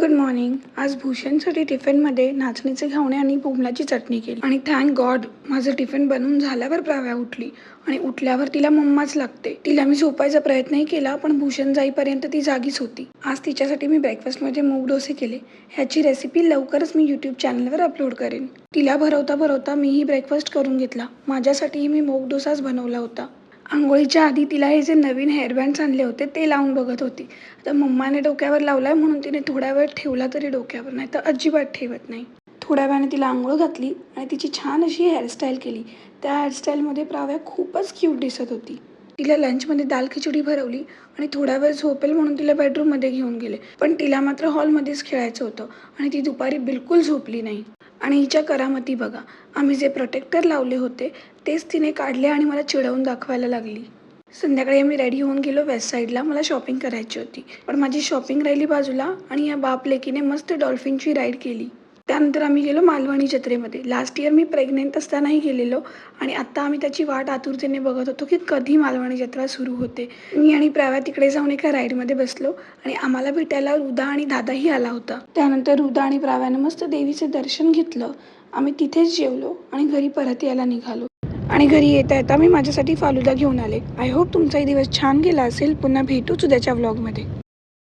Good morning. आज भूषणसाठी टिफिनमध्ये नाचणीचे घावणे आणि बोंबलाची चटणी केली आणि थँक गॉड माझं टिफिन बनवून झाल्यावर प्राव्या उठली आणि उठल्यावर तिला मम्माच लागते. तिला मी झोपायचा प्रयत्नही केला पण भूषण जाईपर्यंत ती जागीच होती. आज तिच्यासाठी मी ब्रेकफास्टमध्ये मूग डोसे केले. ह्याची रेसिपी लवकरच मी यूट्यूब चॅनलवर अपलोड करेन. तिला भरवता भरवता मीही ब्रेकफास्ट करून घेतला. माझ्यासाठीही मी मूग डोसाच बनवला होता. अंघोळीच्या आधी तिला हे जे नवीन हेअरबँड्स आणले होते ते लावून बघत होती. आता मम्माने डोक्यावर लावलाय म्हणून तिने थोड्या वेळ ठेवला तरी डोक्यावर, नाही तर अजिबात ठेवत नाही. थोड्या वेळाने तिला आंघोळ घातली आणि तिची छान अशी हेअरस्टाईल केली. त्या हेअरस्टाईलमध्ये प्राव्या खूपच क्यूट दिसत होती. तिला लंचमध्ये दाल खिचडी भरवली आणि थोडा वेळ झोपेल म्हणून तिला बेडरूममध्ये घेऊन गेले. पण तिला मात्र हॉलमध्येच खेळायचं होतं आणि ती दुपारी बिलकुल झोपली नाही. आणि हिच्या करामती बघा, आम्ही जे प्रोटेक्टर लावले होते तेच तिने काढले आणि मला चिडवून दाखवायला लागली. संध्याकाळी आम्ही रेडी होऊन गेलो वेस्ट साईडला. मला शॉपिंग करायची होती पण माझी शॉपिंग राहिली बाजूला आणि या बाप लेकीने मस्त डॉल्फिनची राईड केली. त्यानंतर आम्ही गेलो मालवणी जत्रेमध्ये. लास्ट इयर मी प्रेग्नेंट असतानाही गेलेलो आणि आत्ता आम्ही त्याची वाट आतुरतेने बघत होतो की कधी मालवणी जत्रा सुरू होते. मी आणि प्राव्या तिकडे जाऊन एका राईडमध्ये बसलो आणि आम्हाला भेटायला रुदा आणि दादाही आला होता. त्यानंतर रुदा आणि प्राव्यानं मस्त देवीचे दर्शन घेतलं. आम्ही तिथेच जेवलो आणि घरी परत यायला निघालो. आणि घरी येता येता मी माझ्यासाठी फालुदा घेऊन आले. आय होप तुमचाही दिवस छान गेला असेल. पुन्हा भेटूच उद्याच्या व्लॉगमध्ये.